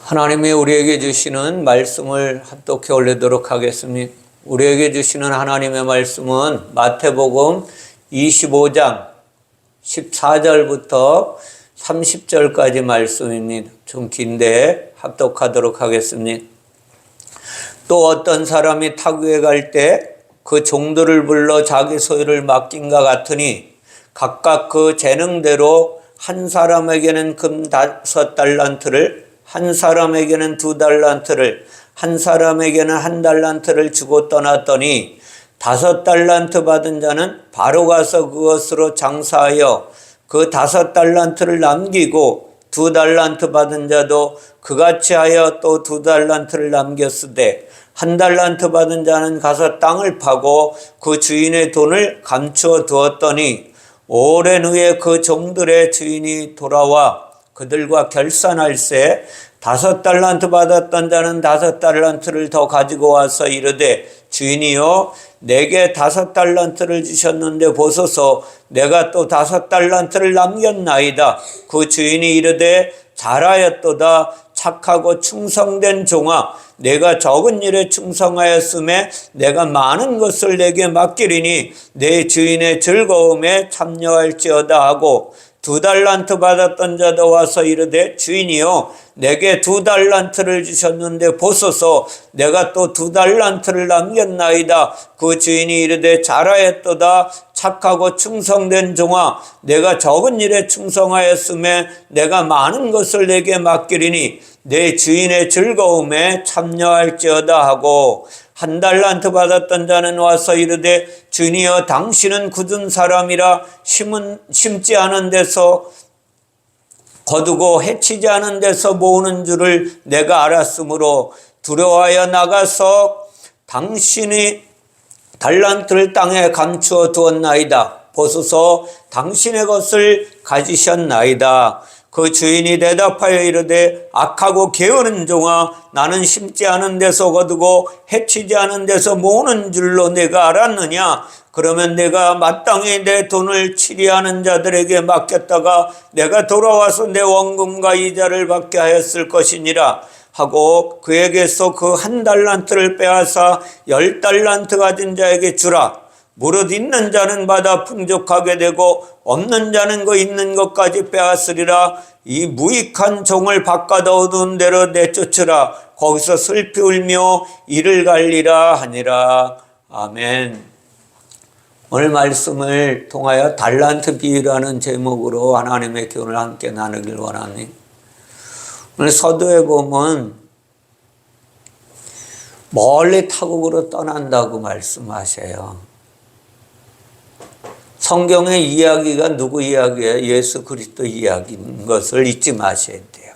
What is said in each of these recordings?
하나님이 우리에게 주시는 말씀을 합독해 올리도록 하겠습니다. 우리에게 주시는 하나님의 말씀은 마태복음 25장 14절부터 30절까지 말씀입니다. 좀 긴데 합독하도록 하겠습니다. 또 어떤 사람이 타국에 갈 때 그 종들을 불러 자기 소유를 맡긴과 같으니 각각 그 재능대로 한 사람에게는 금 5달란트를, 한 사람에게는 2달란트를, 한 사람에게는 1달란트를 주고 떠났더니 5달란트 받은 자는 바로 가서 그것으로 장사하여 그 5달란트를 남기고 2달란트 받은 자도 그같이 하여 또 2달란트를 남겼으되 1달란트 받은 자는 가서 땅을 파고 그 주인의 돈을 감추어 두었더니 오랜 후에 그 종들의 주인이 돌아와 그들과 결산할세 5달란트 받았던 자는 5달란트를 더 가지고 와서 이르되 주인이여 내게 5달란트를 주셨는데 보소서 내가 또 5달란트를 남겼나이다. 그 주인이 이르되 잘하였도다. 착하고 충성된 종아 내가 적은 일에 충성하였음에 내가 많은 것을 내게 맡기리니 내 주인의 즐거움에 참여할지어다 하고 2달란트 받았던 자도 와서 이르되 주인이여 내게 2달란트를 주셨는데 보소서 내가 또 2달란트를 남겼나이다. 그 주인이 이르되 잘하였도다. 착하고 충성된 종아 내가 적은 일에 충성하였음에 내가 많은 것을 내게 맡기리니 내 주인의 즐거움에 참여할지어다 하고 1달란트 받았던 자는 와서 이르되 주인이여 당신은 굳은 사람이라 심지 않은 데서 거두고 해치지 않은 데서 모으는 줄을 내가 알았으므로 두려워하여 나가서 당신이 달란트를 땅에 감추어 두었나이다. 보소서 당신의 것을 가지셨나이다. 그 주인이 대답하여 이르되 악하고 게으른 종아 나는 심지 않은 데서 거두고 해치지 않은 데서 모으는 줄로 내가 알았느냐. 그러면 내가 마땅히 내 돈을 치리하는 자들에게 맡겼다가 내가 돌아와서 내 원금과 이자를 받게 하였을 것이니라 하고 그에게서 그 1달란트를 빼앗아 10달란트 가진 자에게 주라. 무릇 있는 자는 받아 풍족하게 되고 없는 자는 그 있는 것까지 빼앗으리라. 이 무익한 종을 바깥 어두운 데로 내쫓으라. 거기서 슬피 울며 이를 갈리라 하니라. 아멘. 오늘 말씀을 통하여 달란트 비유라는 제목으로 하나님의 교훈을 함께 나누길 원합니다. 오늘 서두에 보면 멀리 타국으로 떠난다고 말씀하셔요. 성경의 이야기가 누구 이야기예요? 예수 그리스도 이야기인 것을 잊지 마셔야 돼요.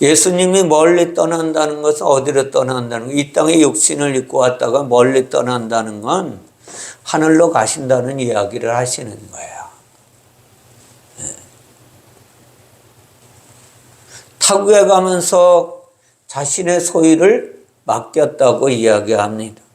예수님이 멀리 떠난다는 것은 어디로 떠난다는 거예요? 이 땅에 육신을 입고 왔다가 멀리 떠난다는 건 하늘로 가신다는 이야기를 하시는 거예요. 타국에 가면서 자신의 소유를 맡겼다고 이야기합니다.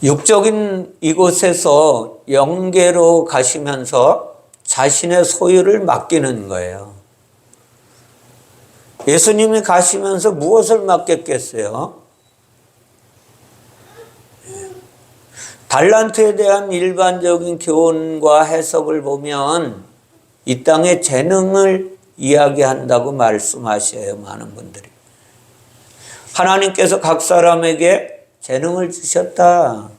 육적인 이곳에서 영계로 가시면서 자신의 소유를 맡기는 거예요. 예수님이 가시면서 무엇을 맡겼겠어요? 달란트에 대한 일반적인 교훈과 해석을 보면 이 땅의 재능을 이야기한다고 말씀하셔요. 많은 분들이. 하나님께서 각 사람에게 재능을 주셨다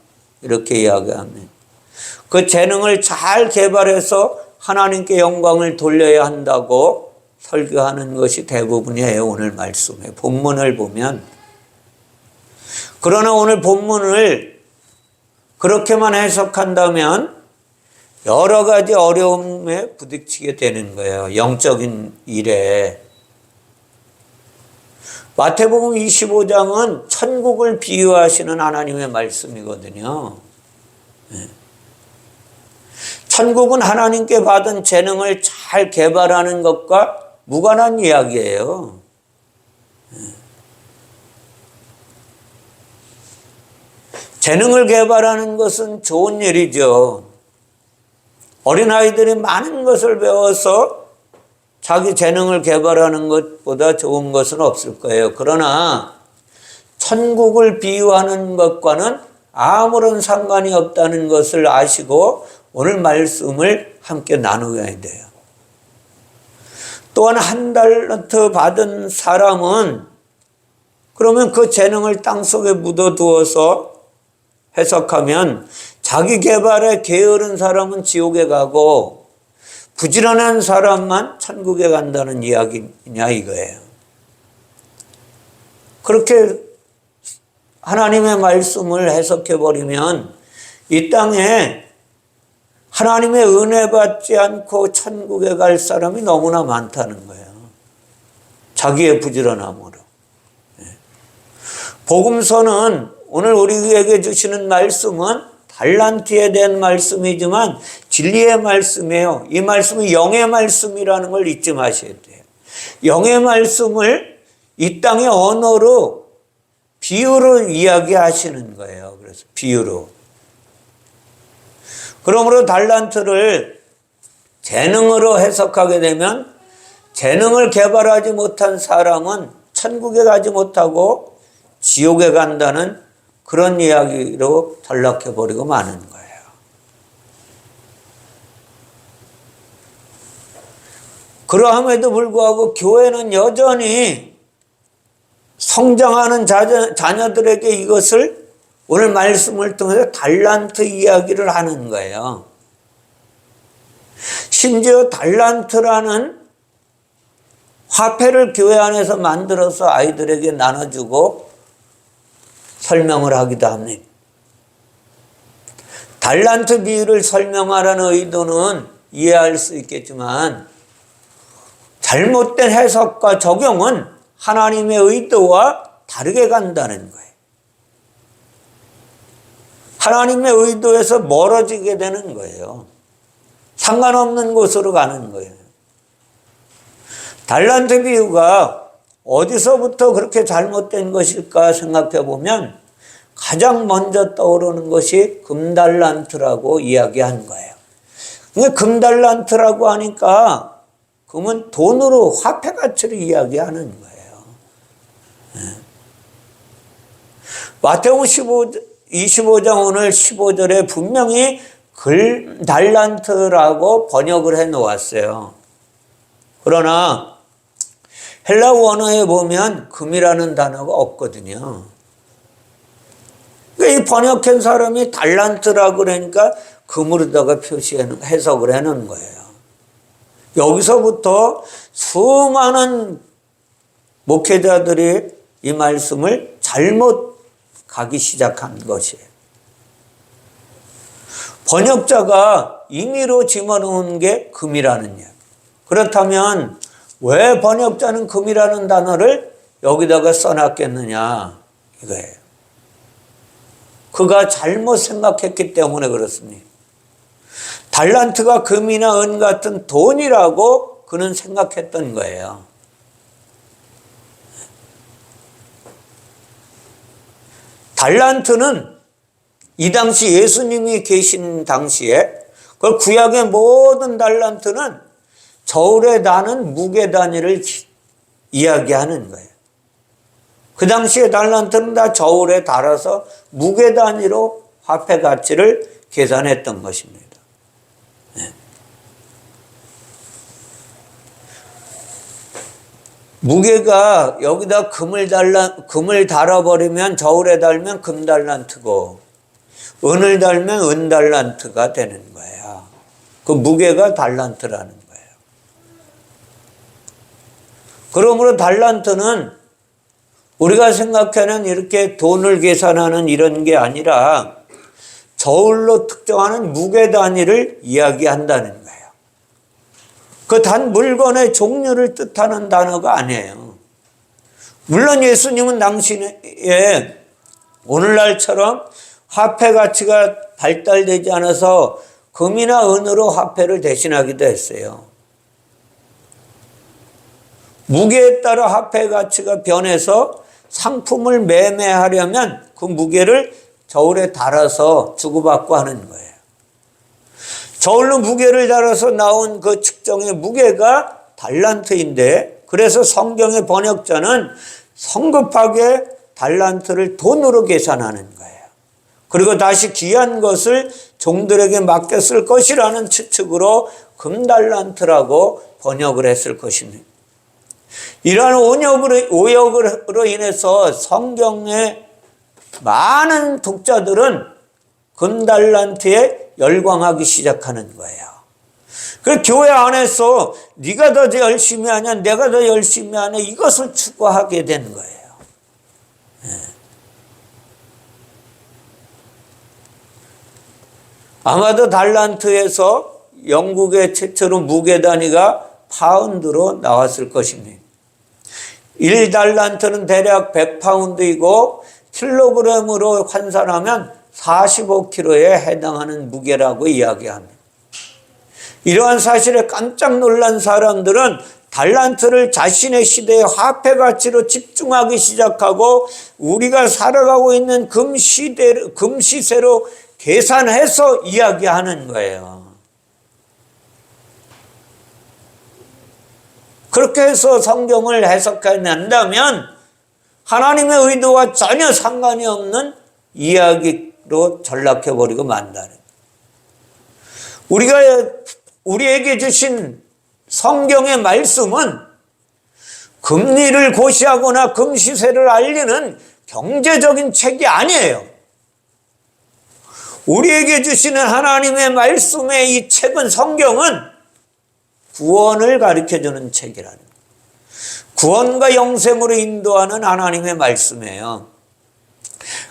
이렇게 이야기합니다. 그 재능을 잘 개발해서 하나님께 영광을 돌려야 한다고 설교하는 것이 대부분이에요. 오늘 말씀에 본문을 보면. 그러나 오늘 본문을 그렇게만 해석한다면 여러 가지 어려움에 부딪히게 되는 거예요. 영적인 일에. 마태복음 25장은 천국을 비유하시는 하나님의 말씀이거든요. 천국은 하나님께 받은 재능을 잘 개발하는 것과 무관한 이야기예요. 재능을 개발하는 것은 좋은 일이죠. 어린아이들이 많은 것을 배워서 자기 재능을 개발하는 것보다 좋은 것은 없을 거예요. 그러나 천국을 비유하는 것과는 아무런 상관이 없다는 것을 아시고 오늘 말씀을 함께 나누어야 돼요. 또한 1달란트 받은 사람은 그러면 그 재능을 땅속에 묻어두어서 해석하면 자기 개발에 게으른 사람은 지옥에 가고 부지런한 사람만 천국에 간다는 이야기냐 이거예요. 그렇게 하나님의 말씀을 해석해버리면 이 땅에 하나님의 은혜 받지 않고 천국에 갈 사람이 너무나 많다는 거예요. 자기의 부지런함으로. 복음서는 오늘 우리에게 주시는 말씀은 달란트에 대한 말씀이지만 진리의 말씀이에요. 이 말씀은 영의 말씀이라는 걸 잊지 마셔야 돼요. 영의 말씀을 이 땅의 언어로 비유로 이야기하시는 거예요. 그래서 비유로. 그러므로 달란트를 재능으로 해석하게 되면 재능을 개발하지 못한 사람은 천국에 가지 못하고 지옥에 간다는 그런 이야기로 전락해버리고 마는 거예요. 그러함에도 불구하고 교회는 여전히 성장하는 자녀들에게 이것을 오늘 말씀을 통해서 달란트 이야기를 하는 거예요. 심지어 달란트라는 화폐를 교회 안에서 만들어서 아이들에게 나눠주고 설명을 하기도 합니다. 달란트 비유를 설명하라는 의도는 이해할 수 있겠지만 잘못된 해석과 적용은 하나님의 의도와 다르게 간다는 거예요. 하나님의 의도에서 멀어지게 되는 거예요. 상관없는 곳으로 가는 거예요. 달란트 비유가 어디서부터 그렇게 잘못된 것일까 생각해 보면 가장 먼저 떠오르는 것이 금달란트라고 이야기한 거예요. 근데 금달란트라고 하니까 금은 돈으로 화폐 가치를 이야기하는 거예요. 마태복음 25장 오늘 15절에 분명히 금달란트라고 번역을 해 놓았어요. 그러나 헬라 원어에 보면 금이라는 단어가 없거든요. 이 번역한 사람이 달란트라고 그러니까 금으로다가 해석을 해놓은 거예요. 여기서부터 수많은 목회자들이 이 말씀을 잘못 가기 시작한 것이에요. 번역자가 임의로 집어넣은 게 금이라는 이야기. 그렇다면 왜 번역자는 금이라는 단어를 여기다가 써놨겠느냐 이거예요. 그가 잘못 생각했기 때문에 그렇습니다. 달란트가 금이나 은 같은 돈이라고 그는 생각했던 거예요. 달란트는 이 당시 예수님이 계신 당시에 그 구약의 모든 달란트는 저울에 다는 무게 단위를 이야기하는 거예요. 그 당시에 달란트는 다 저울에 달아서 무게 단위로 화폐 가치를 계산했던 것입니다. 네. 무게가 여기다 금을 달아버리면 저울에 달면 금달란트고 은을 달면 은달란트가 되는 거예요. 그 무게가 달란트라는 거예요. 그러므로 달란트는 우리가 생각하는 이렇게 돈을 계산하는 이런 게 아니라 저울로 특정하는 무게 단위를 이야기한다는 거예요. 그 단 물건의 종류를 뜻하는 단어가 아니에요. 물론 예수님은 당시에 오늘날처럼 화폐 가치가 발달되지 않아서 금이나 은으로 화폐를 대신하기도 했어요. 무게에 따라 화폐 가치가 변해서 상품을 매매하려면 그 무게를 저울에 달아서 주고받고 하는 거예요. 저울로 무게를 달아서 나온 그 측정의 무게가 달란트인데, 그래서 성경의 번역자는 성급하게 달란트를 돈으로 계산하는 거예요. 그리고 다시 귀한 것을 종들에게 맡겨 쓸 것이라는 추측으로 금달란트라고 번역을 했을 것입니다. 이러한 오역으로 인해서 성경의 많은 독자들은 금달란트에 열광하기 시작하는 거예요. 그 교회 안에서 네가 더 열심히 하냐, 내가 더 열심히 하냐, 이것을 추구하게 된 거예요. 아마도 달란트에서 영국의 최초로 무게 단위가 파운드로 나왔을 것입니다. 1달란트는 대략 100파운드이고 킬로그램으로 환산하면 45kg에 해당하는 무게라고 이야기합니다. 이러한 사실에 깜짝 놀란 사람들은 달란트를 자신의 시대의 화폐 가치로 집중하기 시작하고 우리가 살아가고 있는 금시세로 계산해서 이야기하는 거예요. 그렇게 해서 성경을 해석해낸다면 하나님의 의도와 전혀 상관이 없는 이야기로 전락해버리고 만다는 거예요. 우리에게 주신 성경의 말씀은 금리를 고시하거나 금시세를 알리는 경제적인 책이 아니에요. 우리에게 주시는 하나님의 말씀의 이 책은, 성경은 구원을 가르쳐주는 책이라는 거예요. 구원과 영생으로 인도하는 하나님의 말씀이에요.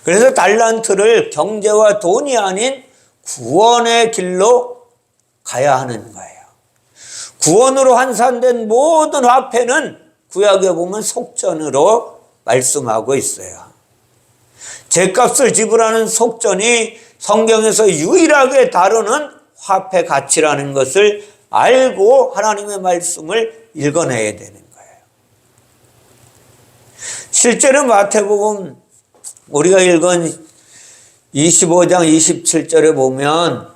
그래서 달란트를 경제와 돈이 아닌 구원의 길로 가야 하는 거예요. 구원으로 환산된 모든 화폐는 구약에 보면 속전으로 말씀하고 있어요. 죗값을 지불하는 속전이 성경에서 유일하게 다루는 화폐 가치라는 것을 알고 하나님의 말씀을 읽어내야 되는 거예요. 실제로 마태복음 우리가 읽은 25장 27절에 보면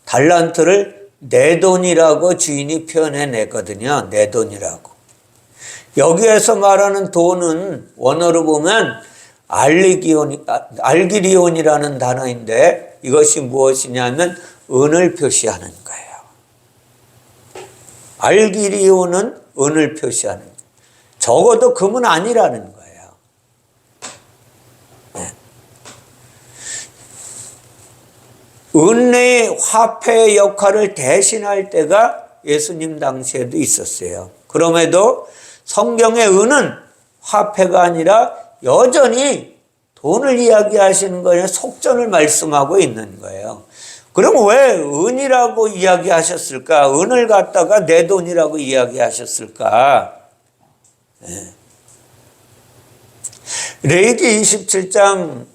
달란트를 내 돈이라고 주인이 표현해냈거든요. 내 돈이라고. 여기에서 말하는 돈은 원어로 보면 알기리온이라는 단어인데 이것이 무엇이냐면 은을 표시하는 거예요. 알기리온은 은을 표시하는 거예요. 적어도 금은 아니라는 거예요. 네. 은의 화폐의 역할을 대신할 때가 예수님 당시에도 있었어요. 그럼에도 성경의 은은 화폐가 아니라 여전히 돈을 이야기하시는 거예요. 속전을 말씀하고 있는 거예요. 그럼 왜 은이라고 이야기하셨을까? 은을 갖다가 내 돈이라고 이야기하셨을까? 네. 레위기 27장에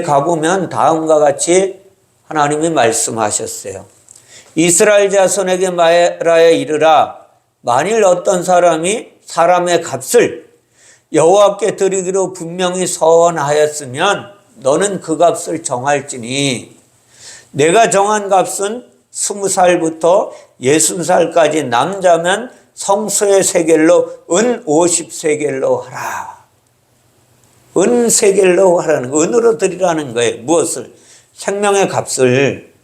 가보면 다음과 같이 하나님이 말씀하셨어요. 이스라엘 자손에게 말하여 이르라. 만일 어떤 사람이 사람의 값을 여호와께 드리기로 분명히 서원하였으면 너는 그 값을 정할지니 내가 정한 값은 20살부터 60살까지 남자면 성소의 세겔로 은 50세겔로 하라. 은 세겔로 하라는 거, 은으로 드리라는 거예요. 무엇을? 생명의 값을.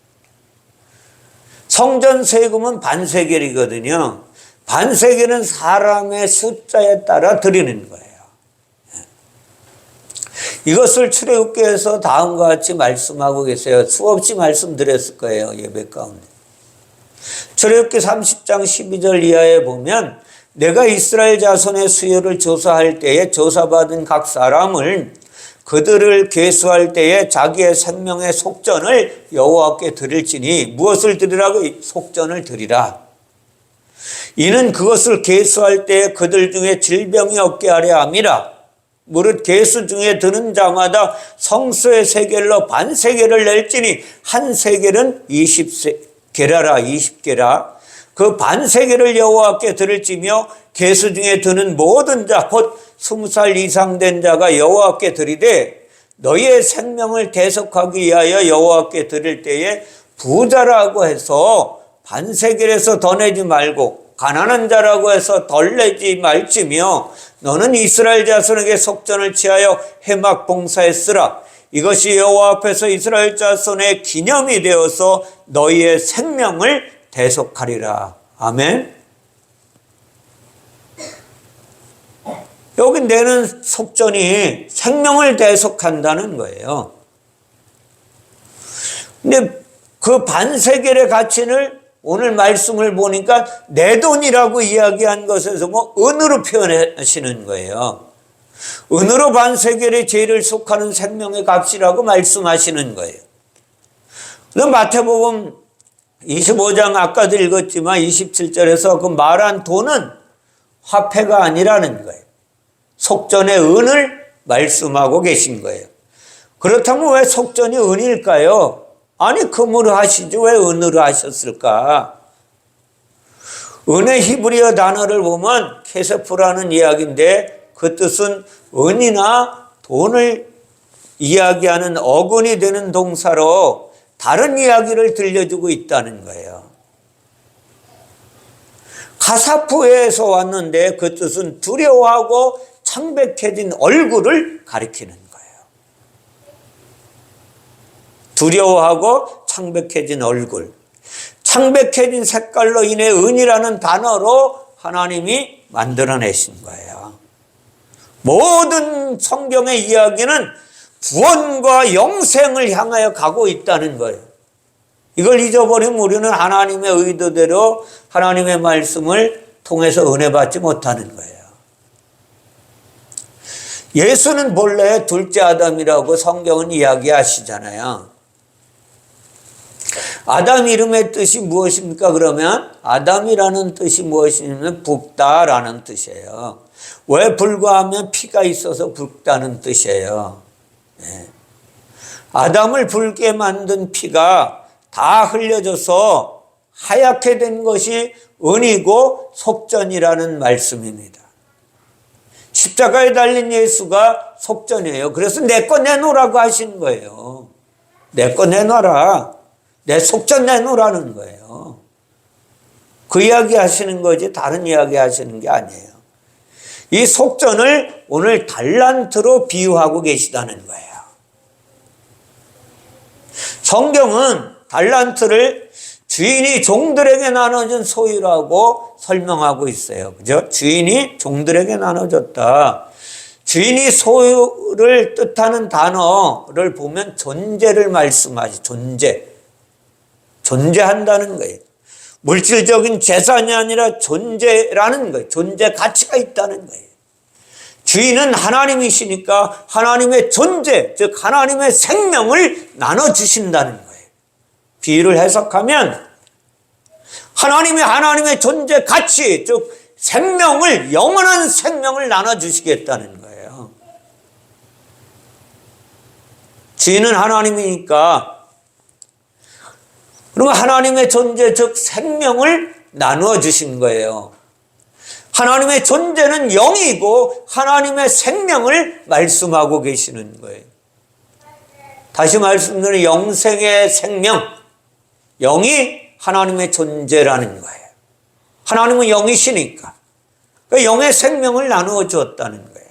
성전 세금은 반세겔이거든요. 반세겔은 사람의 숫자에 따라 드리는 거예요. 이것을 출애굽기에서 다음과 같이 말씀하고 계세요. 수없이 말씀드렸을 거예요. 예배 가운데. 출애굽기 30장 12절 이하에 보면 내가 이스라엘 자손의 수요를 조사할 때에 조사받은 각 사람을 그들을 계수할 때에 자기의 생명의 속전을 여호와께 드릴지니 무엇을 드리라고? 속전을 드리라. 이는 그것을 계수할 때에 그들 중에 질병이 없게 하려 함이라. 무릇 계수 중에 드는 자마다 성소의 세겔로 반세겔을 낼지니 한 세겔은 20게라라 20게라. 그 반세겔을 여호와께 드릴지며 계수 중에 드는 모든 자 곧 20살 이상 된 자가 여호와께 드리되 너희의 생명을 대속하기 위하여 여호와께 드릴 때에 부자라고 해서 반세겔에서 더 내지 말고 가난한 자라고 해서 덜 내지 말지며 너는 이스라엘 자손에게 속전을 취하여 해막 봉사에 쓰라. 이것이 여호와 앞에서 이스라엘 자손의 기념이 되어서 너희의 생명을 대속하리라. 아멘. 여기 내는 속전이 생명을 대속한다는 거예요. 근데 그 반세겔의 가치를 오늘 말씀을 보니까 내 돈이라고 이야기한 것에서 뭐 은으로 표현하시는 거예요. 은으로 반세겔의 죄를 속하는 생명의 값이라고 말씀하시는 거예요. 그럼 마태복음 25장 아까도 읽었지만 27절에서 그 말한 돈은 화폐가 아니라는 거예요. 속전의 은을 말씀하고 계신 거예요. 그렇다면 왜 속전이 은일까요? 아니 금으로 하시지 왜 은으로 하셨을까? 은의 히브리어 단어를 보면 케세프라는 이야기인데 그 뜻은 은이나 돈을 이야기하는 어근이 되는 동사로 다른 이야기를 들려주고 있다는 거예요. 가사프에서 왔는데 그 뜻은 두려워하고 창백해진 얼굴을 가리키는 거예요. 두려워하고 창백해진 얼굴. 창백해진 색깔로 인해 은이라는 단어로 하나님이 만들어내신 거예요. 모든 성경의 이야기는 구원과 영생을 향하여 가고 있다는 거예요. 이걸 잊어버리면 우리는 하나님의 의도대로 하나님의 말씀을 통해서 은혜 받지 못하는 거예요. 예수는 본래 둘째 아담이라고 성경은 이야기하시잖아요. 아담 이름의 뜻이 무엇입니까? 그러면 아담이라는 뜻이 무엇이냐면 붓다라는 뜻이에요. 왜 불과하면 피가 있어서 붓다는 뜻이에요. 네. 아담을 붉게 만든 피가 다 흘려져서 하얗게 된 것이 은이고 속전이라는 말씀입니다. 십자가에 달린 예수가 속전이에요. 그래서 내 거 내놓으라고 하신 거예요. 내 거 내놔라. 내 속전 내놓으라는 거예요. 그 이야기 하시는 거지 다른 이야기 하시는 게 아니에요. 이 속전을 오늘 달란트로 비유하고 계시다는 거예요. 성경은 달란트를 주인이 종들에게 나눠준 소유라고 설명하고 있어요. 그죠? 주인이 종들에게 나눠줬다. 주인이 소유를 뜻하는 단어를 보면 존재를 말씀하지. 존재한다는 거예요. 물질적인 재산이 아니라 존재라는 거예요. 존재 가치가 있다는 거예요. 주인은 하나님이시니까 하나님의 존재, 즉 하나님의 생명을 나눠주신다는 거예요. 비유를 해석하면 하나님의 존재 가치, 즉 생명을, 영원한 생명을 나눠주시겠다는 거예요. 주인은 하나님이니까 그러면 하나님의 존재, 즉 생명을 나누어 주신 거예요. 하나님의 존재는 영이고 하나님의 생명을 말씀하고 계시는 거예요. 다시 말씀드리면 영생의 생명, 영이 하나님의 존재라는 거예요. 하나님은 영이시니까 그 영의 생명을 나누어 주었다는 거예요.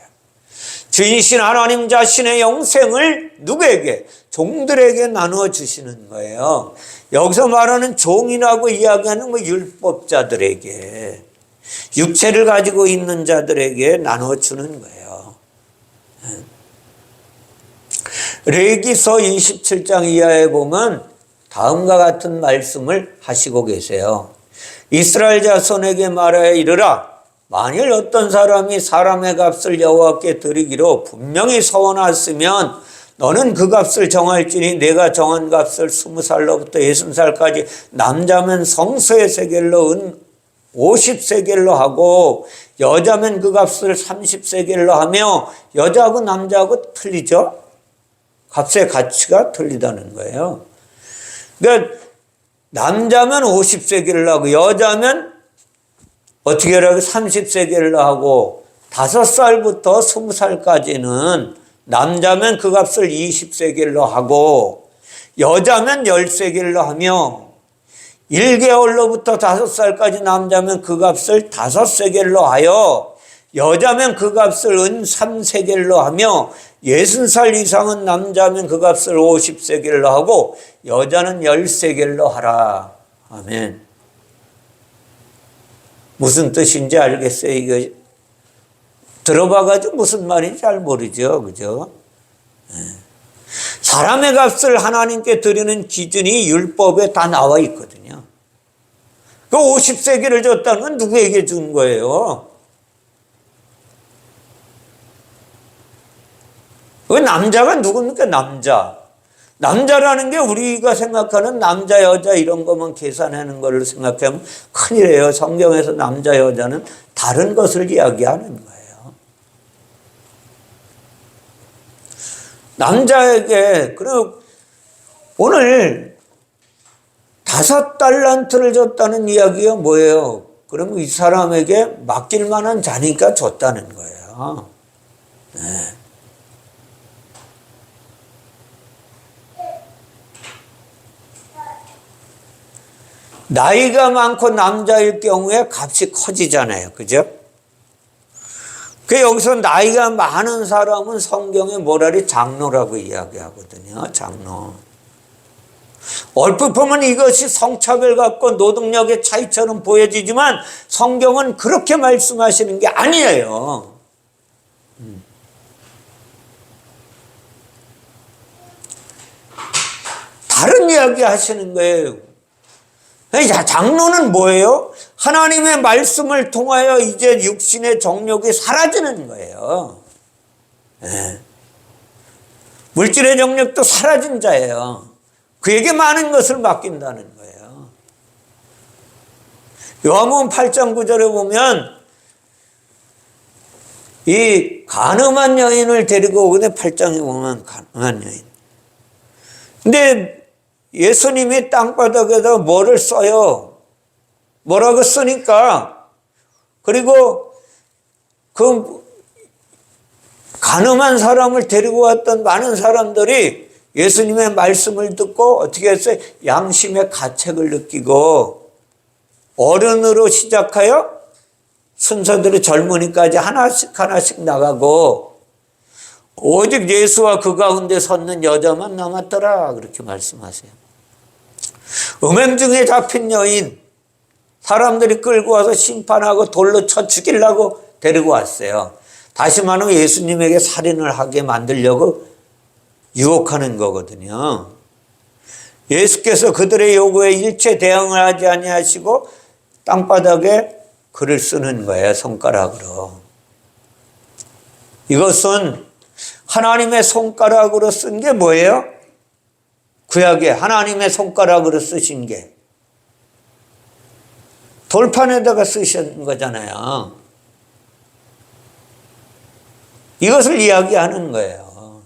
주인이신 하나님 자신의 영생을 누구에게? 종들에게 나누어 주시는 거예요. 여기서 말하는 종이라고 이야기하는 율법자들에게, 육체를 가지고 있는 자들에게 나누어 주는 거예요. 레위기서 27장 이하에 보면 다음과 같은 말씀을 하시고 계세요. 이스라엘 자손에게 말하여 이르라. 만일 어떤 사람이 사람의 값을 여호와께 드리기로 분명히 서원하였으면 너는 그 값을 정할지니 내가 정한 값을 20살로부터 60살까지 남자면 성소의 세겔로 은 50세겔로 하고 여자면 그 값을 30세겔로 하며 여자하고 남자하고 틀리죠? 값의 가치가 틀리다는 거예요. 그러니까 남자면 50세겔로 하고 여자면 어떻게 하라고 30세겔로 하고 5살부터 20살까지는 남자면 그 값을 20세겔로 하고 여자면 10세겔로 하며 1개월로부터 5살까지 남자면 그 값을 5세겔로 하여 여자면 그 값을 은 3세겔로 하며 60살 이상은 남자면 그 값을 50세겔로 하고 여자는 10세겔로 하라. 아멘. 무슨 뜻인지 알겠어요? 이거 들어봐가지고 무슨 말인지 잘 모르죠. 그죠? 사람의 값을 하나님께 드리는 기준이 율법에 다 나와 있거든요. 그 50세겔을 줬다는 건 누구에게 준 거예요? 그 남자가 누굽니까? 남자라는 게 우리가 생각하는 남자 여자 이런 것만 계산하는 걸로 생각하면 큰일이에요. 성경에서 남자 여자는 다른 것을 이야기하는 거예요. 남자에게 그리고 오늘 5달란트를 줬다는 이야기가 뭐예요? 그러면 이 사람에게 맡길 만한 자니까 줬다는 거예요. 네. 나이가 많고 남자일 경우에 값이 커지잖아요. 그죠? 그 여기서 나이가 많은 사람은 성경에 뭐라리 장로라고 이야기하거든요. 장로. 얼핏 보면 이것이 성차별 같고 노동력의 차이처럼 보여지지만 성경은 그렇게 말씀하시는 게 아니에요. 다른 이야기 하시는 거예요. 장로는 뭐예요? 하나님의 말씀을 통하여 이제 육신의 정욕이 사라지는 거예요. 네. 물질의 정욕도 사라진 자예요. 그에게 많은 것을 맡긴다는 거예요. 요한복음 8장 9절에 보면 이 간음한 여인을 데리고 오거든요. 8장에 보면 간음한 여인. 근데 예수님이 땅바닥에다 뭐를 써요? 뭐라고 쓰니까 그리고 그 간음한 사람을 데리고 왔던 많은 사람들이 예수님의 말씀을 듣고 어떻게 했어요? 양심의 가책을 느끼고 어른으로 시작하여 순서대로 젊은이까지 하나씩 나가고 오직 예수와 그 가운데 섰는 여자만 남았더라. 그렇게 말씀하세요. 음행 중에 잡힌 여인 사람들이 끌고 와서 심판하고 돌로 쳐 죽이려고 데리고 왔어요. 다시 말하면 예수님에게 살인을 하게 만들려고 유혹하는 거거든요. 예수께서 그들의 요구에 일체 대응을 하지 아니하시고 땅바닥에 글을 쓰는 거예요. 손가락으로. 이것은 하나님의 손가락으로 쓴 게 뭐예요? 구약에 하나님의 손가락으로 쓰신 게 돌판에다가 쓰신 거잖아요. 이것을 이야기하는 거예요.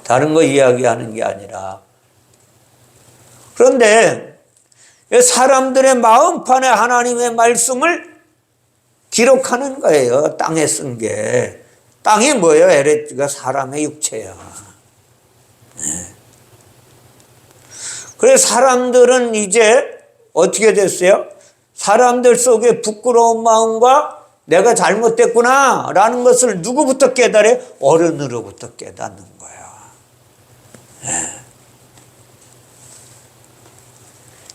다른 거 이야기하는 게 아니라. 그런데 사람들의 마음판에 하나님의 말씀을 기록하는 거예요. 땅에 쓴 게. 땅이 뭐예요? 에레츠가 사람의 육체야. 네. 그래서 사람들은 이제 어떻게 됐어요? 사람들 속에 부끄러운 마음과 내가 잘못됐구나 라는 것을 누구부터 깨달아요? 어른으로부터 깨닫는 거야. 네.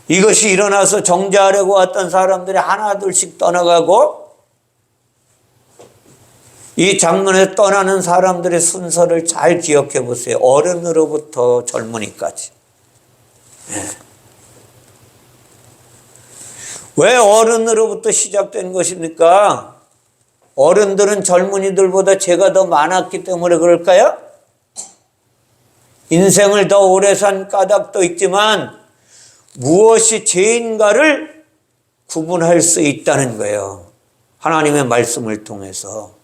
이것이 일어나서 정죄하려고 왔던 사람들이 하나둘씩 떠나가고 이 장면에 떠나는 사람들의 순서를 잘 기억해 보세요. 어른으로부터 젊은이까지. 네. 왜 어른으로부터 시작된 것입니까? 어른들은 젊은이들보다 죄가 더 많았기 때문에 그럴까요? 인생을 더 오래 산 까닭도 있지만 무엇이 죄인가를 구분할 수 있다는 거예요. 하나님의 말씀을 통해서.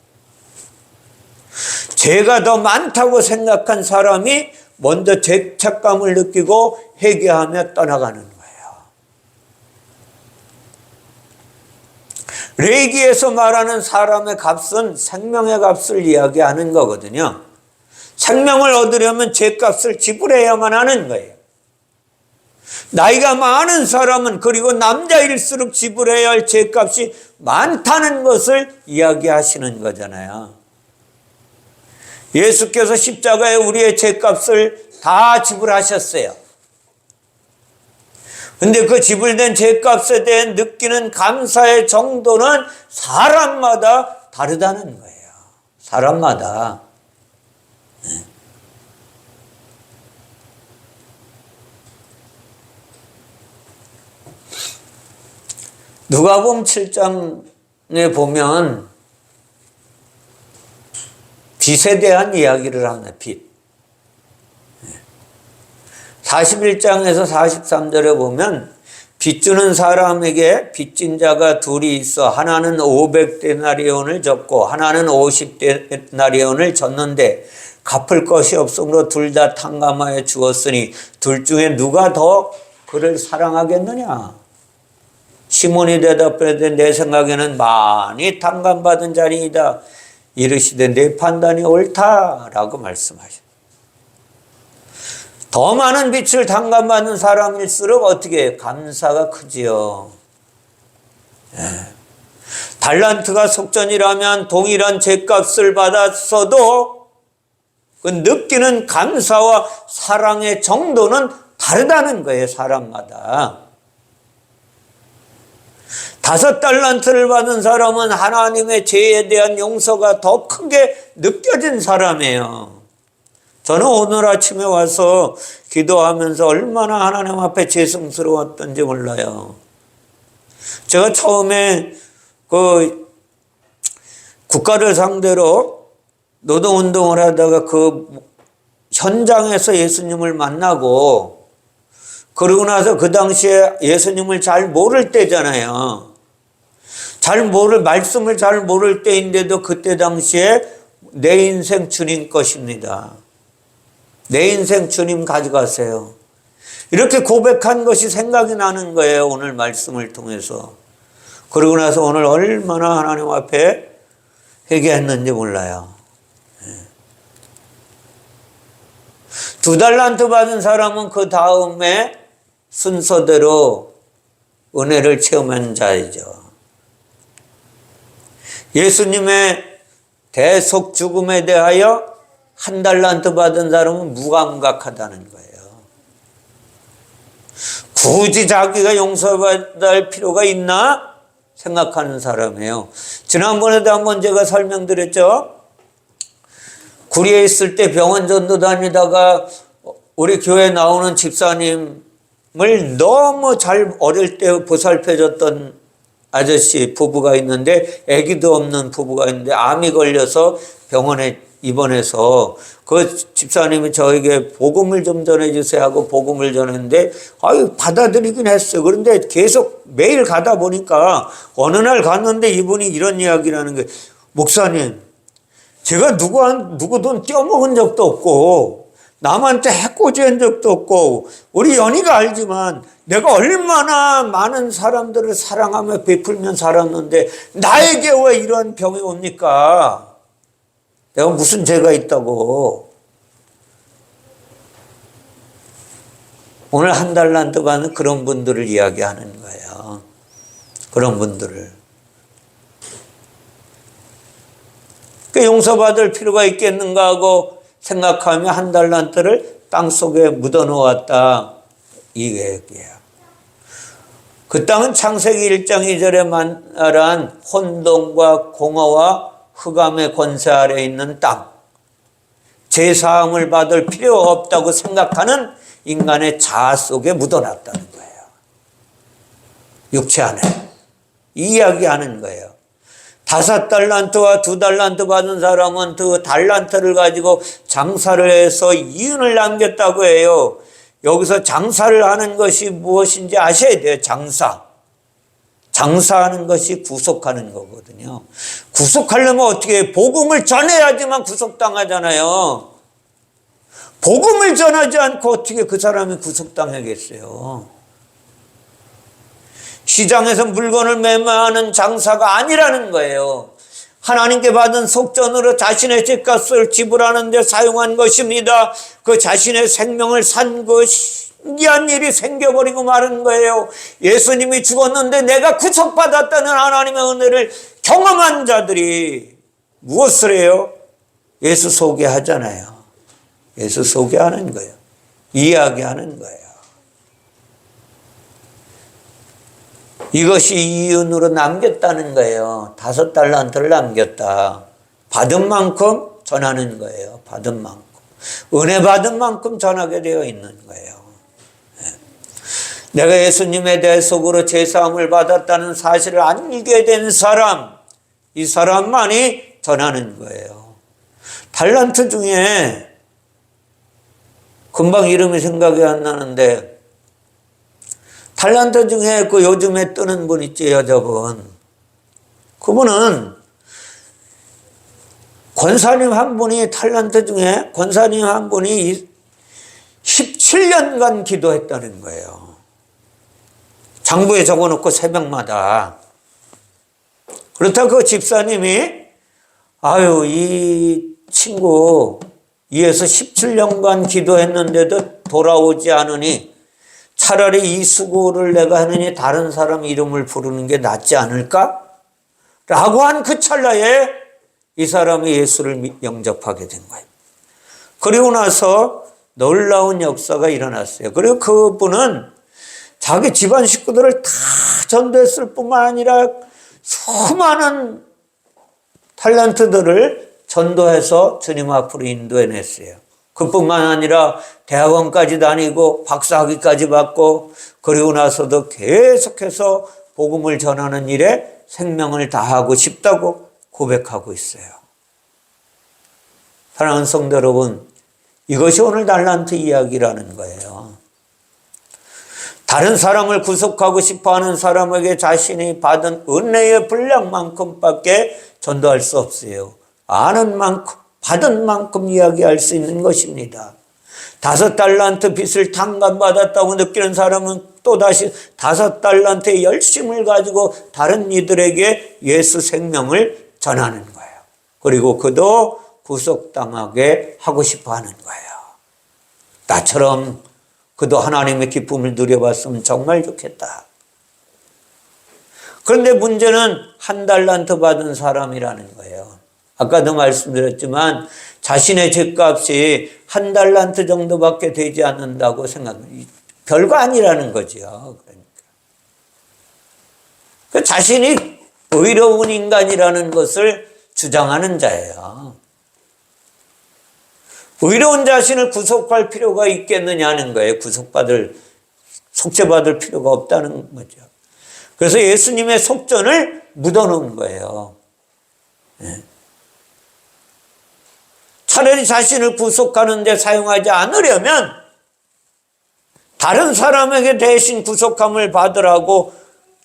죄가 더 많다고 생각한 사람이 먼저 죄책감을 느끼고 회개하며 떠나가는 거예요. 레위기에서 말하는 사람의 값은 생명의 값을 이야기하는 거거든요. 생명을 얻으려면 죄값을 지불해야만 하는 거예요. 나이가 많은 사람은 그리고 남자일수록 지불해야 할 죄값이 많다는 것을 이야기하시는 거잖아요. 예수께서 십자가에 우리의 죄값을 다 지불하셨어요. 근데 그 지불된 죄값에 대해 느끼는 감사의 정도는 사람마다 다르다는 거예요. 사람마다. 누가복음 7장에 보면 빚에 대한 이야기를 합니다. 빚. 41장에서 43절에 보면 빚 주는 사람에게 빚진 자가 둘이 있어 하나는 500데나리온을 졌고 하나는 50데나리온을 졌는데 갚을 것이 없으므로 둘 다 탕감하여 주었으니 둘 중에 누가 더 그를 사랑하겠느냐? 시몬이 대답하되 내 생각에는 많이 탕감받은 자니이다. 이르시되 내 판단이 옳다라고 말씀하십니다. 더 많은 빚을 탕감받는 사람일수록 어떻게 감사가 크지요. 달란트가 속전이라면 동일한 죄값을 받았어도 그 느끼는 감사와 사랑의 정도는 다르다는 거예요. 사람마다. 5달란트를 받은 사람은 하나님의 죄에 대한 용서가 더 크게 느껴진 사람이에요. 저는 오늘 아침에 와서 기도하면서 얼마나 하나님 앞에 죄송스러웠던지 몰라요. 제가 처음에 그 국가를 상대로 노동운동을 하다가 그 현장에서 예수님을 만나고 그러고 나서 그 당시에 예수님을 잘 모를 때잖아요. 말씀을 잘 모를 때인데도 그때 당시에 내 인생 주님 것입니다. 내 인생 주님 가져가세요. 이렇게 고백한 것이 생각이 나는 거예요. 오늘 말씀을 통해서. 그러고 나서 오늘 얼마나 하나님 앞에 회개했는지 몰라요. 2달란트 받은 사람은 그 다음에 순서대로 은혜를 체험한 자이죠. 예수님의 대속 죽음에 대하여 1달란트 받은 사람은 무감각하다는 거예요. 굳이 자기가 용서받을 필요가 있나 생각하는 사람이에요. 지난번에도 한번 제가 설명드렸죠. 구리에 있을 때 병원 전도 다니다가 우리 교회 나오는 집사님을 너무 잘 어릴 때 보살펴줬던 아저씨 부부가 있는데 아기도 없는 부부가 있는데 암이 걸려서 병원에 입원해서 그 집사님이 저에게 복음을 좀 전해주세요 하고 복음을 전했는데 받아들이긴 했어요. 그런데 계속 매일 가다 보니까 어느 날 갔는데 이분이 이런 이야기를 하는 거예요. 목사님, 제가 누구 돈 떼어먹은 적도 없고 남한테 해코지한 적도 없고 우리 연희가 알지만 내가 얼마나 많은 사람들을 사랑하며 베풀면 살았는데 나에게 왜 이런 병이 옵니까? 내가 무슨 죄가 있다고. 오늘 1달란트 받는 그런 분들을 이야기하는 거예요. 그런 분들을. 용서받을 필요가 있겠는가 하고 생각하며 1달란트를 땅속에 묻어놓았다. 이 얘기예요. 그 땅은 창세기 1장 2절에 말한 혼돈과 공허와 흑암의 권세 아래 있는 땅. 죄사함을 받을 필요 없다고 생각하는 인간의 자아 속에 묻어놨다는 거예요. 육체 안에. 이 이야기하는 거예요. 5달란트와 2달란트 받은 사람은 그 달란트를 가지고 장사를 해서 이윤을 남겼다고 해요. 여기서 장사를 하는 것이 무엇인지 아셔야 돼요. 장사하는 것이 구속하는 거거든요. 구속하려면 어떻게 해요? 복음을 전해야지만 구속당하잖아요. 복음을 전하지 않고 어떻게 그 사람이 구속당하겠어요? 시장에서 물건을 매매하는 장사가 아니라는 거예요. 하나님께 받은 속전으로 자신의 죗값을 지불하는 데 사용한 것입니다. 그 자신의 생명을 산 그 신기한 일이 생겨버리고 마는 거예요. 예수님이 죽었는데 내가 구속받았다는 하나님의 은혜를 경험한 자들이 무엇을 해요? 예수 소개하잖아요. 예수 소개하는 거예요. 이야기하는 거예요. 이것이 이윤으로 남겼다는 거예요. 5달란트를 남겼다. 받은 만큼 전하는 거예요. 받은 만큼. 은혜 받은 만큼 전하게 되어 있는 거예요. 내가 예수님의 대속으로 제사함을 받았다는 사실을 알게 된 사람, 이 사람만이 전하는 거예요. 달란트 중에 금방 이름이 생각이 안 나는데 달란트 중에 그 요즘에 뜨는 분 있지, 여자분. 그분은 권사님 한 분이 달란트 중에 권사님 한 분이 17년간 기도했다는 거예요. 장부에 적어놓고 새벽마다. 그렇다고 그 집사님이 아유 이 친구 이에서 17년간 기도했는데도 돌아오지 않으니 차라리 이 수고를 내가 하느니 다른 사람 이름을 부르는 게 낫지 않을까? 라고 한 그 찰나에 이 사람이 예수를 영접하게 된 거예요. 그리고 나서 놀라운 역사가 일어났어요. 그리고 그분은 자기 집안 식구들을 다 전도했을 뿐만 아니라 수많은 달란트들을 전도해서 주님 앞으로 인도해냈어요. 그뿐만 아니라 대학원까지 다니고 박사학위까지 받고 그리고 나서도 계속해서 복음을 전하는 일에 생명을 다하고 싶다고 고백하고 있어요. 사랑하는 성도 여러분, 이것이 오늘 달란트 이야기라는 거예요. 다른 사람을 구속하고 싶어하는 사람에게 자신이 받은 은혜의 분량만큼밖에 전도할 수 없어요. 아는 만큼 받은 만큼 이야기할 수 있는 것입니다. 5달란트 빚을 탕감받았다고 느끼는 사람은 또다시 5달란트의 열심을 가지고 다른 이들에게 예수 생명을 전하는 거예요. 그리고 그도 구속당하게 하고 싶어 하는 거예요. 나처럼 그도 하나님의 기쁨을 누려봤으면 정말 좋겠다. 그런데 문제는 1달란트 받은 사람이라는 거예요. 아까도 말씀드렸지만 자신의 죗값이 1달란트 정도밖에 되지 않는다고 생각합니다. 별거 아니라는 거죠. 그러니까 자신이 의로운 인간이라는 것을 주장하는 자예요. 의로운 자신을 구속할 필요가 있겠느냐는 거예요. 속죄받을 필요가 없다는 거죠. 그래서 예수님의 속전을 묻어놓은 거예요. 차라리 자신을 구속하는 데 사용하지 않으려면 다른 사람에게 대신 구속함을 받으라고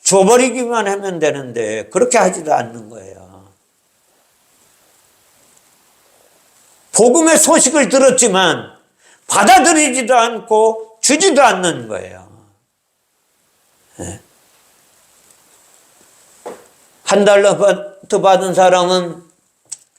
줘버리기만 하면 되는데 그렇게 하지도 않는 거예요. 복음의 소식을 들었지만 받아들이지도 않고 주지도 않는 거예요. 1달란트 받은 사람은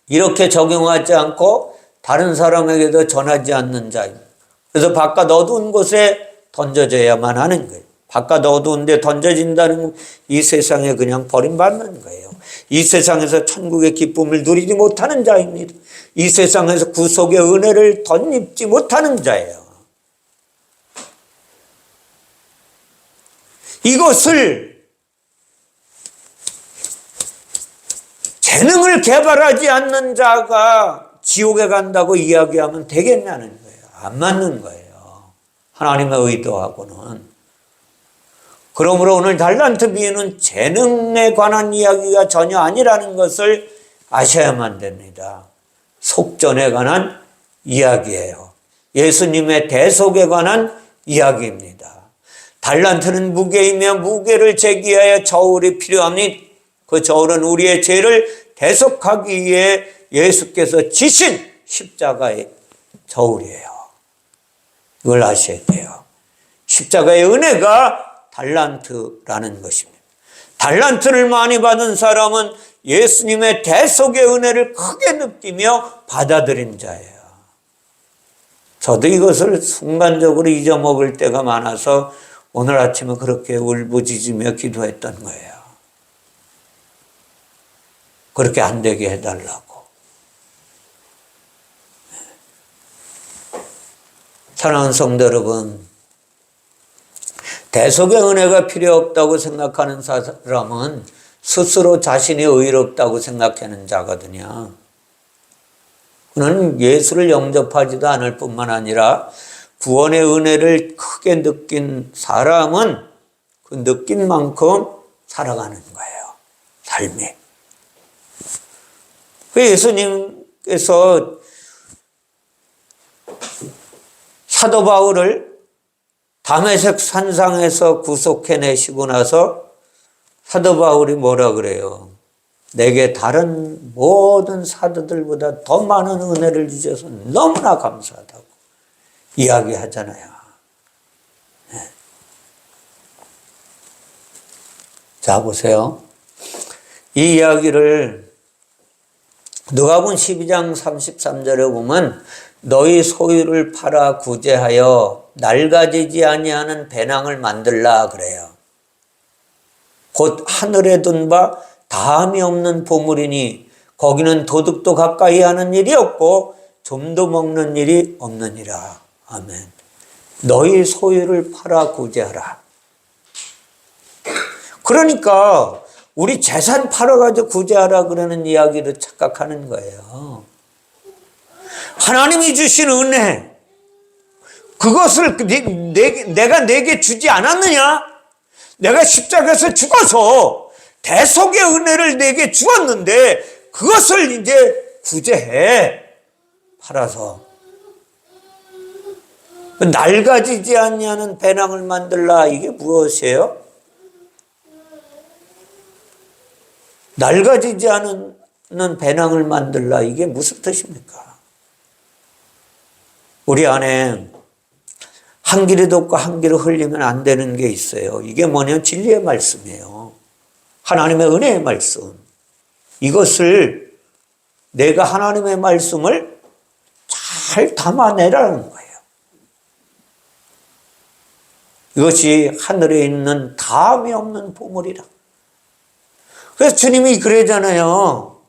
이렇게 적용하지 않고 다른 사람에게도 전하지 않는 자입니다. 그래서 바깥 어두운 곳에 던져져야만 하는 거예요. 바깥 어두운 데 던져진다는 건 이 세상에 그냥 버림받는 거예요. 이 세상에서 천국의 기쁨을 누리지 못하는 자입니다. 이 세상에서 구속의 은혜를 덧입지 못하는 자예요. 이것을 재능을 개발하지 않는 자가 지옥에 간다고 이야기하면 되겠냐는 거예요. 안 맞는 거예요. 하나님의 의도하고는. 그러므로 오늘 달란트 비유는 재능에 관한 이야기가 전혀 아니라는 것을 아셔야만 됩니다. 속전에 관한 이야기예요. 예수님의 대속에 관한 이야기입니다. 달란트는 무게이며 무게를 제기하여 저울이 필요합니다. 그 저울은 우리의 죄를 대속하기 위해 예수께서 지신 십자가의 저울이에요. 이걸 아셔야 돼요. 십자가의 은혜가 달란트라는 것입니다. 달란트를 많이 받은 사람은 예수님의 대속의 은혜를 크게 느끼며 받아들인 자예요. 저도 이것을 순간적으로 잊어먹을 때가 많아서 오늘 아침에 그렇게 울부짖으며 기도했던 거예요. 그렇게 안 되게 해달라고. 사랑하는 성도 여러분, 대속의 은혜가 필요 없다고 생각하는 사람은 스스로 자신이 의롭다고 생각하는 자거든요. 그는 예수를 영접하지도 않을 뿐만 아니라 구원의 은혜를 크게 느낀 사람은 그 느낀 만큼 살아가는 거예요. 삶이. 예수님께서 사도 바울을 다메섹 산상에서 구속해내시고 나서 사도 바울이 뭐라 그래요? 내게 다른 모든 사도들보다 더 많은 은혜를 주셔서 너무나 감사하다고 이야기하잖아요. 네. 자, 보세요. 이 이야기를 누가복음 12장 33절에 보면 너희 소유를 팔아 구제하여 낡아지지 아니하는 배낭을 만들라 그래요. 곧 하늘에 둔 바 다함이 없는 보물이니 거기는 도둑도 가까이 하는 일이 없고 좀도 먹는 일이 없느니라. 아멘. 너희 소유를 팔아 구제하라. 그러니까 우리 재산 팔아가지고 구제하라 그러는 이야기를 착각하는 거예요. 하나님이 주신 은혜, 그것을 내가 내게 주지 않았느냐? 내가 십자가에서 죽어서 대속의 은혜를 내게 주었는데 그것을 이제 구제해. 팔아서. 낡아지지 아니하는 배낭을 만들라. 이게 무엇이에요? 낡아지지 않는 배낭을 만들라. 이게 무슨 뜻입니까? 우리 안에 한 길이 돋고 한 길을 흘리면 안 되는 게 있어요. 이게 뭐냐면 진리의 말씀이에요. 하나님의 은혜의 말씀. 이것을 내가 하나님의 말씀을 잘 담아내라는 거예요. 이것이 하늘에 있는 다함이 없는 보물이라. 그래서 주님이 그러잖아요.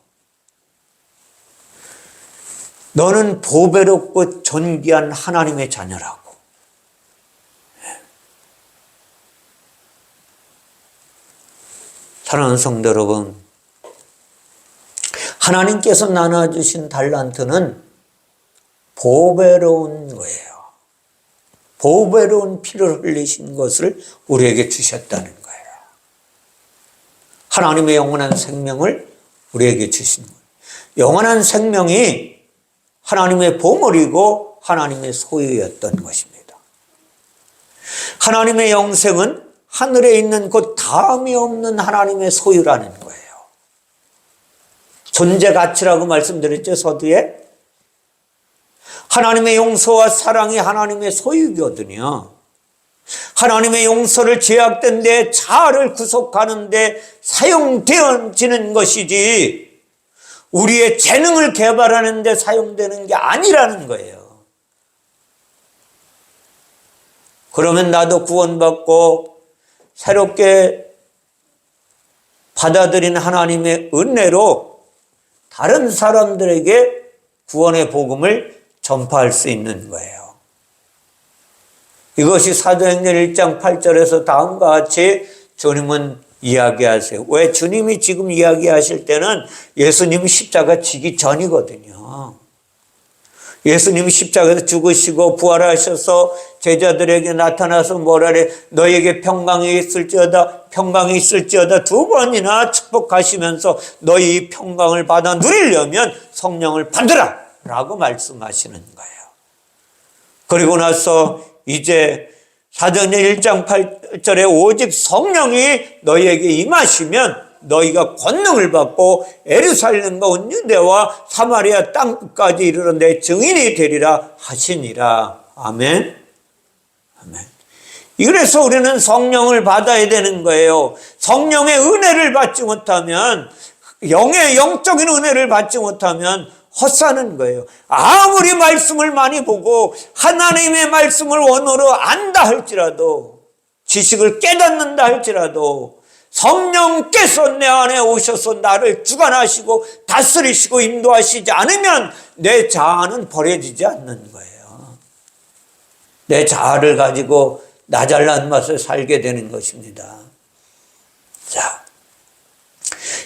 너는 보배롭고 존귀한 하나님의 자녀라고. 사랑하는 성도 여러분, 하나님께서 나눠주신 달란트는 보배로운 거예요. 보배로운 피를 흘리신 것을 우리에게 주셨다는 거예요. 하나님의 영원한 생명을 우리에게 주신 거예요. 영원한 생명이 하나님의 보물이고 하나님의 소유였던 것입니다. 하나님의 영생은 하늘에 있는 그 다함이 없는 하나님의 소유라는 거예요. 존재 가치라고 말씀드렸죠, 서두에. 하나님의 용서와 사랑이 하나님의 소유거든요. 하나님의 용서를 죄악된 데 자아를 구속하는 데 사용되어지는 것이지 우리의 재능을 개발하는 데 사용되는 게 아니라는 거예요. 그러면 나도 구원받고 새롭게 받아들인 하나님의 은혜로 다른 사람들에게 구원의 복음을 전파할 수 있는 거예요. 이것이 사도행전 1장 8절에서 다음과 같이 주님은 이야기하세요. 왜? 주님이 지금 이야기하실 때는 예수님이 십자가 지기 전이거든요. 예수님이 십자가에서 죽으시고 부활하셔서 제자들에게 나타나서 뭐라 그래? 너에게 평강이 있을지어다, 평강이 있을지어다 두 번이나 축복하시면서 너희 이 평강을 받아 누리려면 성령을 받으라 라고 말씀하시는 거예요. 그리고 나서 이제 사도행전 1장 8절에 오직 성령이 너희에게 임하시면 너희가 권능을 받고 예루살렘과 온 유대와 사마리아 땅끝까지 이르러 내 증인이 되리라 하시니라. 아멘. 아멘. 이래서 우리는 성령을 받아야 되는 거예요. 성령의 은혜를 받지 못하면, 영적인 은혜를 받지 못하면 헛사는 거예요. 아무리 말씀을 많이 보고 하나님의 말씀을 원어로 안다 할지라도, 지식을 깨닫는다 할지라도 성령께서 내 안에 오셔서 나를 주관하시고 다스리시고 인도하시지 않으면 내 자아는 버려지지 않는 거예요. 내 자아를 가지고 나 잘난 맛을 살게 되는 것입니다. 자,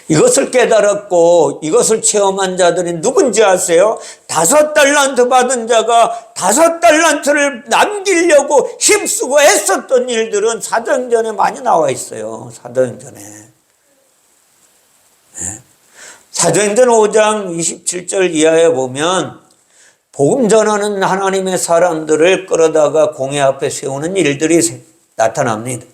이것을 깨달았고 이것을 체험한 자들이 누군지 아세요? 5달란트 받은 자가 5달란트를 남기려고 힘쓰고 애썼던 일들은 사도행전에 많이 나와 있어요. 사도행전에. 네. 사도행전 5장 27절 이하에 보면 복음 전하는 하나님의 사람들을 끌어다가 공회 앞에 세우는 일들이 나타납니다.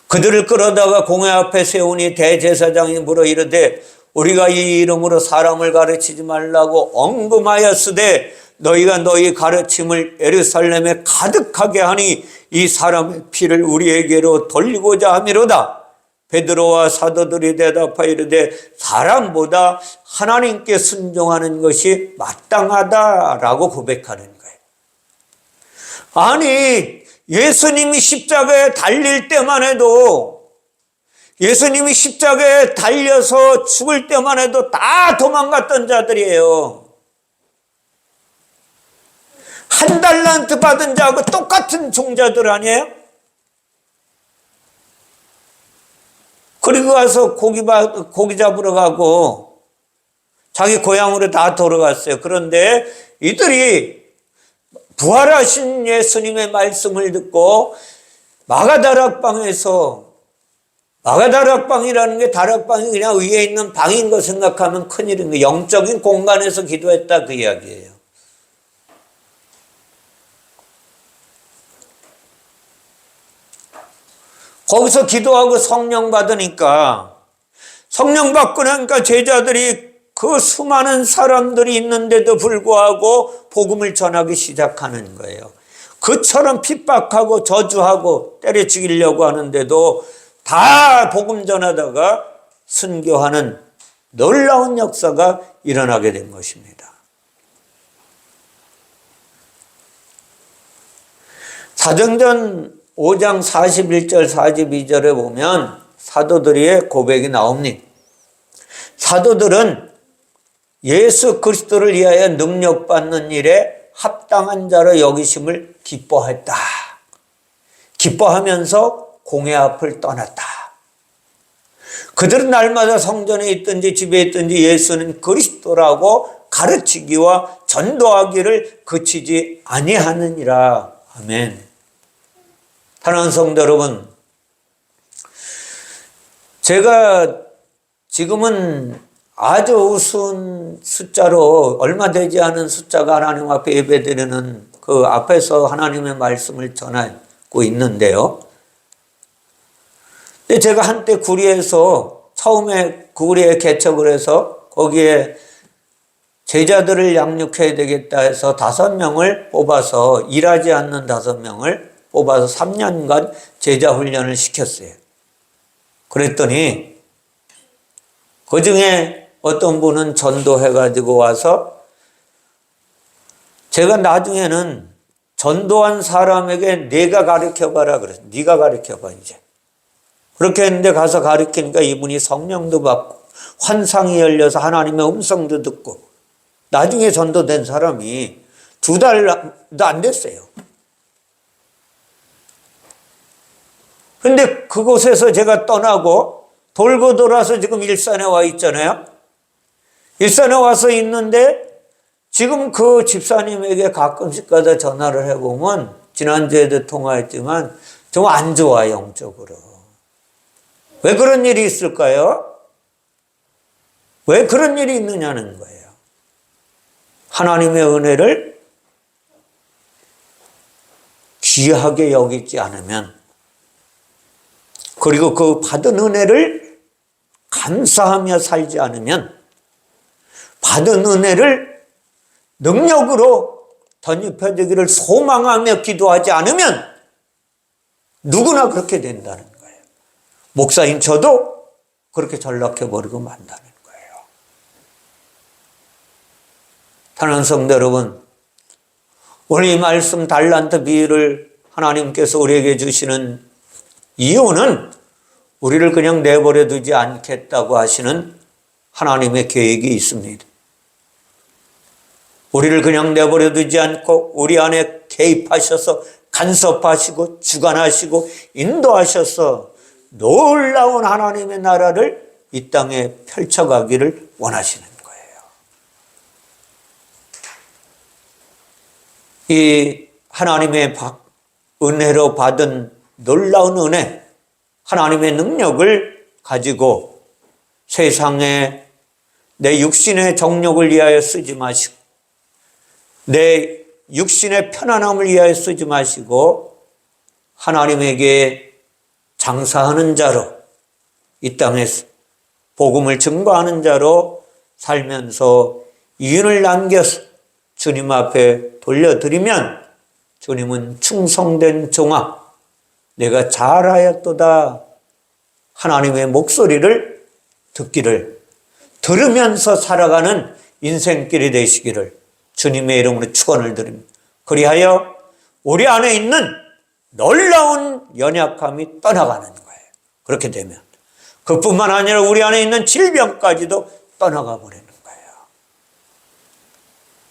그들을 끌어다가 공회 앞에 세우니 대제사장이 물어 이르되 우리가 이 이름으로 사람을 가르치지 말라고 언금하였으되 너희가 너희 가르침을 예루살렘에 가득하게 하니 이 사람의 피를 우리에게로 돌리고자 함이로다. 베드로와 사도들이 대답하여 이르되 사람보다 하나님께 순종하는 것이 마땅하다라고 고백하는 거예요. 아니, 예수님이 십자가에 달릴 때만 해도, 예수님이 십자가에 달려서 죽을 때만 해도 다 도망갔던 자들이에요. 1달란트 받은 자하고 똑같은 종자들 아니에요? 그리고 가서 고기 잡으러 가고 자기 고향으로 다 돌아갔어요. 그런데 이들이 부활하신 예수님의 말씀을 듣고 마가다락방에서, 마가다락방이라는 게 다락방이 그냥 위에 있는 방인 거 생각하면 큰일인 거예요. 영적인 공간에서 기도했다 그 이야기예요. 거기서 기도하고 성령 받으니까, 성령 받고 나니까 제자들이 그 수많은 사람들이 있는데도 불구하고 복음을 전하기 시작하는 거예요. 그처럼 핍박하고 저주하고 때려 죽이려고 하는데도 다 복음 전하다가 순교하는 놀라운 역사가 일어나게 된 것입니다. 사도행전 5장 41절 42절에 보면 사도들의 고백이 나옵니다. 사도들은 예수 그리스도를 위하여 능력받는 일에 합당한 자로 여기심을 기뻐했다. 기뻐하면서 공회 앞을 떠났다. 그들은 날마다 성전에 있든지 집에 있든지 예수는 그리스도라고 가르치기와 전도하기를 그치지 아니하느니라. 아멘. 사랑하는 성도 여러분, 제가 지금은 아주 우스운 숫자로 얼마 되지 않은 숫자가 하나님 앞에 예배드리는 그 앞에서 하나님의 말씀을 전하고 있는데요. 근데 제가 한때 구리에서 처음에 구리에 개척을 해서 거기에 제자들을 양육해야 되겠다 해서 5명을 뽑아서, 일하지 않는 5명을 뽑아서 3년간 제자 훈련을 시켰어요. 그랬더니 그 중에 어떤 분은 전도해가지고 와서, 제가 나중에는 전도한 사람에게 내가 가르쳐봐라 그랬어요. 네가 가르쳐봐 이제. 그렇게 했는데 가서 가르치니까 이분이 성령도 받고 환상이 열려서 하나님의 음성도 듣고, 나중에 전도된 사람이 2달도 안 됐어요. 근데 그곳에서 제가 떠나고 돌고 돌아서 지금 일산에 와 있잖아요. 일산에 와서 있는데 지금 그 집사님에게 가끔씩 가다 전화를 해보면, 지난주에도 통화했지만 좀 안 좋아, 영적으로. 왜 그런 일이 있을까요? 왜 그런 일이 있느냐는 거예요. 하나님의 은혜를 귀하게 여기지 않으면, 그리고 그 받은 은혜를 감사하며 살지 않으면, 받은 은혜를 능력으로 덧입혀지기를 소망하며 기도하지 않으면 누구나 그렇게 된다는 거예요. 목사인 저도 그렇게 전락해버리고 만다는 거예요. 사랑하는 성도 여러분, 오늘 이 말씀 달란트 비유를 하나님께서 우리에게 주시는 이유는 우리를 그냥 내버려 두지 않겠다고 하시는 하나님의 계획이 있습니다. 우리를 그냥 내버려 두지 않고 우리 안에 개입하셔서 간섭하시고 주관하시고 인도하셔서 놀라운 하나님의 나라를 이 땅에 펼쳐가기를 원하시는 거예요. 이 하나님의 은혜로 받은 놀라운 은혜, 하나님의 능력을 가지고 세상에 내 육신의 정욕을 위하여 쓰지 마시고 내 육신의 편안함을 위하여 쓰지 마시고 하나님에게 장사하는 자로 이 땅에서 복음을 증거하는 자로 살면서 이윤을 남겨서 주님 앞에 돌려드리면 주님은 충성된 종아 내가 잘하였도다 하나님의 목소리를 듣기를 들으면서 살아가는 인생길이 되시기를 주님의 이름으로 축원을 드립니다. 그리하여 우리 안에 있는 놀라운 연약함이 떠나가는 거예요. 그렇게 되면 그뿐만 아니라 우리 안에 있는 질병까지도 떠나가 버리는 거예요.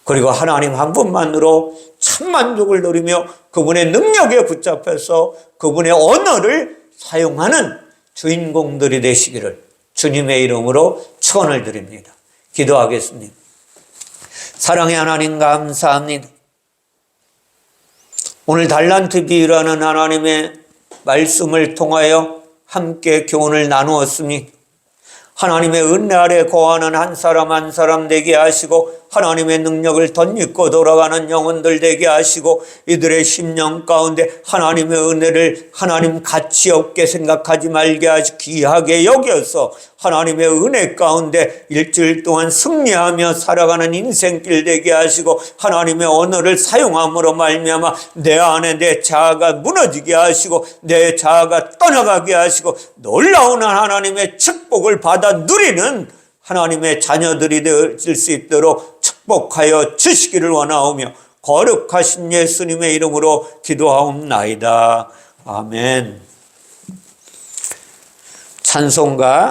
그리고 하나님 한 분만으로 참 만족을 누리며 그분의 능력에 붙잡혀서 그분의 언어를 사용하는 주인공들이 되시기를 주님의 이름으로 축원을 드립니다. 기도하겠습니다. 사랑의 하나님 감사합니다. 오늘 달란트 비유라는 하나님의 말씀을 통하여 함께 교훈을 나누었으니 하나님의 은혜 아래 거하는 한 사람 한 사람 되게 하시고 하나님의 능력을 덧입고 돌아가는 영혼들 되게 하시고 이들의 심령 가운데 하나님의 은혜를 하나님 가치 없게 생각하지 말게 하시고 귀하게 여겨서 하나님의 은혜 가운데 일주일 동안 승리하며 살아가는 인생길 되게 하시고 하나님의 언어를 사용함으로 말미암아 내 안에 내 자아가 무너지게 하시고 내 자아가 떠나가게 하시고 놀라운 하나님의 축복을 받아 누리는 하나님의 자녀들이 될 수 있도록 축복하여 주시기를 원하오며 거룩하신 예수님의 이름으로 기도하옵나이다. 아멘. 찬송가